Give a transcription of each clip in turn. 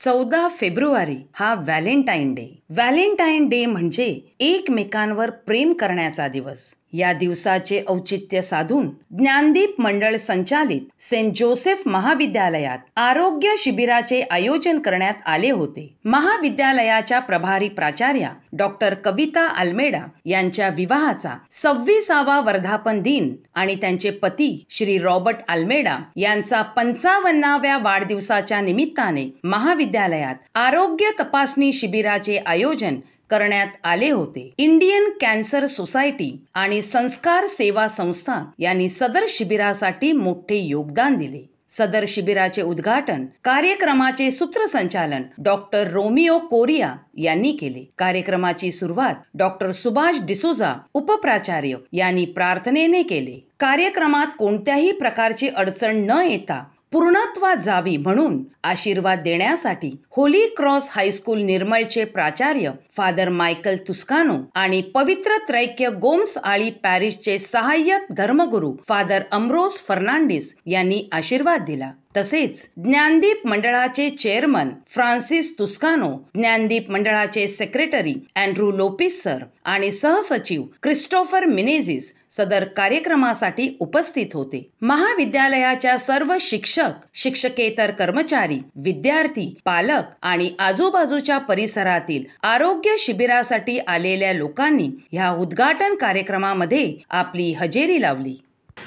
14 February हा Valentine day. Valentine day म्हणजे एकमेकांवर प्रेम करण्याचा दिवस. या दिवसाचे औचित्य साधून ज्ञानदीप मंडळ संचालित सेंट जोसेफ महाविद्यालयात आरोग्य शिबिराचे आयोजन करण्यात आले होते. महाविद्यालयाच्या प्रभारी प्राचार्या डॉक्टर कविता अल्मेडा यांच्या विवाहाचा 26वा वर्धापन दिन आणि त्यांचे पती श्री रॉबर्ट अल्मेडा यांचा 55व्या वाढदिवसाच्या निमित्ताने महाविद्यालयात आरोग्य तपासणी शिबिराचे आयोजन करण्यात आले होते. इंडियन कॅन्सर सोसायटी आणि संस्कार सेवा संस्था यांनी सदर शिबिरासाठी मोठे योगदान दिले. सदर शिबिराचे उद्घाटन कार्यक्रमाचे सूत्रसंचालन डॉक्टर रोमिओ कोरिया यांनी केले. कार्यक्रमाची सुरुवात डॉक्टर सुभाष डिसोजा उपप्राचार्य यांनी प्रार्थनेने केले. कार्यक्रमात कोणत्याही प्रकारची अडचण न येता पूर्णत्वात जावी म्हणून आशीर्वाद देण्यासाठी होली क्रॉस हायस्कूल निर्मळचे प्राचार्य फादर मायकल तुस्कानो आणि पवित्र त्रैक्य गोम्स आळी पॅरिशचे सहाय्यक धर्मगुरू फादर अम्ब्रोस फर्नांडिस यांनी आशीर्वाद दिला. तसेच ज्ञानदीप मंडळाचे चेअरमन फ्रान्सिस तुस्कानो, ज्ञानदीप मंडळाचे सेक्रेटरी अँड्रू लोपिस सर आणि सहसचिव क्रिस्टोफर मिनेझिस सदर कार्यक्रमासाठी उपस्थित होते. महाविद्यालयाच्या सर्व शिक्षक, शिक्षकेतर कर्मचारी, विद्यार्थी, पालक आणि आजूबाजूच्या परिसरातील आरोग्य शिबिरासाठी आलेल्या लोकांनी ह्या उद्घाटन कार्यक्रमामध्ये आपली हजेरी लावली.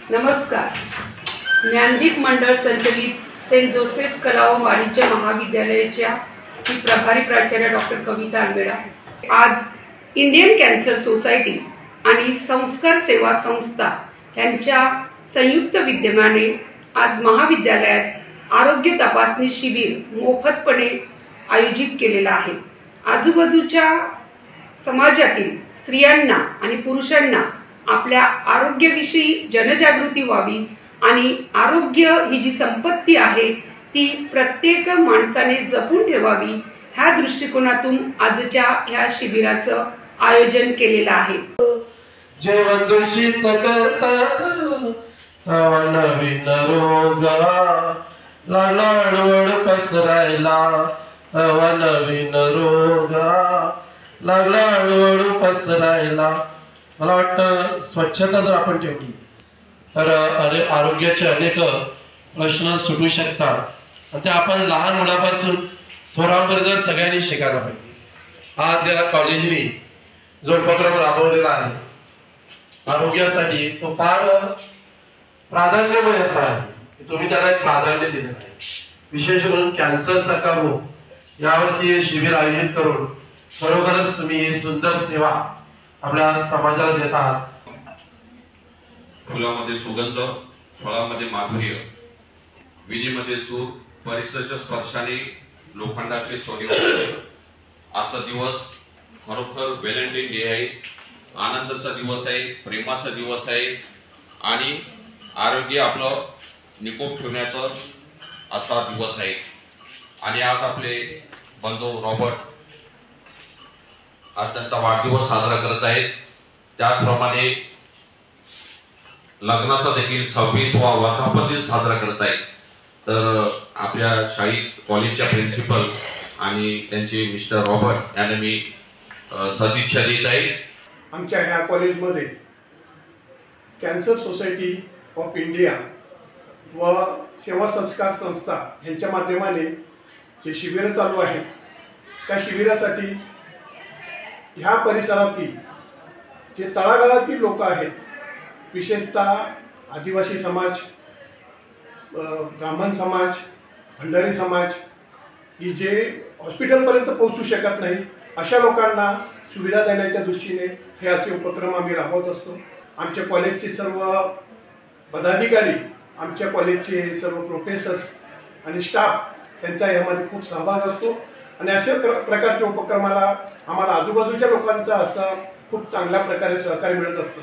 नमस्कार. ज्ञानदीप मंडळ संचलित सेंट जोसेफ कला व वाणिज्य महाविद्यालयाच्या प्रभारी प्राचार्य डॉक्टर कविता अल्मेडा आज इंडियन कॅन्सर सोसायटी आणि संस्कार सेवा संस्था यांच्या संयुक्त विद्यमाने आज महाविद्यालयात आरोग्य तपासणी शिबिर मोफतपणे आयोजित केलेला आहे. आजूबाजूच्या समाजातील स्त्रियांना आणि पुरुषांना आपल्या आरोग्याविषयी जनजागृती व्हावी आणि आरोग्य ही जी संपत्ती आहे ती प्रत्येक माणसाने जपून ठेवावी ह्या दृष्टिकोनातून आजच्या ह्या शिबिराचं आयोजन केलेलं आहे. जेवण दूषित करतात नवीन रोगा लागलाडवड पसरायला नवीन रोगा लागलाडवड पसरायला. मला वाटतं स्वच्छता जर आपण ठेवली तर आरोग्याचे अनेक प्रश्न सुटू शकतात आणि ते आपण लहान मुलापासून थोरांपर्यंत सगळ्यांनी शिकायला पाहिजे. आज या कॉलेजने जो उपक्रम राबवलेला आहे आरोग्यासाठी तो फार प्राधान्यमय असा आहे. तुम्ही त्याला एक प्राधान्य दिलेलं आहे. विशेष करून कॅन्सर सारखा रोग यावरती शिबिर आयोजित करून खरोखरच तुम्ही सुंदर सेवा आपल्या समाजाला देत आहात. फुलामध्ये सुगंध, फळामध्ये माधुर्य, विणीमध्ये सूर, परिसराच्या स्पर्शाने लोखंडाचे सोने. आजचा दिवस खरोखर व्हॅलेंटाईन डे आहे. आनंदाचा दिवस आहे, प्रेमाचा दिवस आहे आणि आरोग्य आपलं निकोप ठेवण्याचा असा दिवस आहे. आणि आज आपले बंधू रॉबर्ट आज त्यांचा वाढदिवस साजरा करत आहेत. त्याचप्रमाणे लग्नाचा देखील 26वा वर्धापन दिन साजरा करत आहेत. तर आपल्या शाळेत कॉलेजच्या प्रिन्सिपल आणि त्यांचे मिस्टर रॉबर्ट यांना मी सदिच्छा देत आहे. आमच्या ह्या कॉलेजमध्ये कॅन्सर सोसायटी ऑफ इंडिया व सेवा संस्कार संस्था यांच्या माध्यमाने जे शिबिर चालू आहे त्या शिबिरासाठी ह्या परिसरातील जे तळागाळातील लोक आहेत, विशेषतः आदिवासी समाज, ब्राह्मण समाज, भंडारी समाज की जे हॉस्पिटलपर्यंत पोहोचू शकत नाही अशा लोकांना सुविधा देण्याच्या दृष्टीने हे असे उपक्रम आम्ही राबवत असतो. आमच्या कॉलेजचे सर्व पदाधिकारी, आमच्या कॉलेजचे सर्व प्रोफेसर्स आणि स्टाफ यांचा यामध्ये खूप सहभाग असतो आणि अशा प्रकारच्या उपक्रमाला आम्हाला आजूबाजूच्या लोकांचा असा खूप चांगल्या प्रकारे सहकार्य मिळत असतं.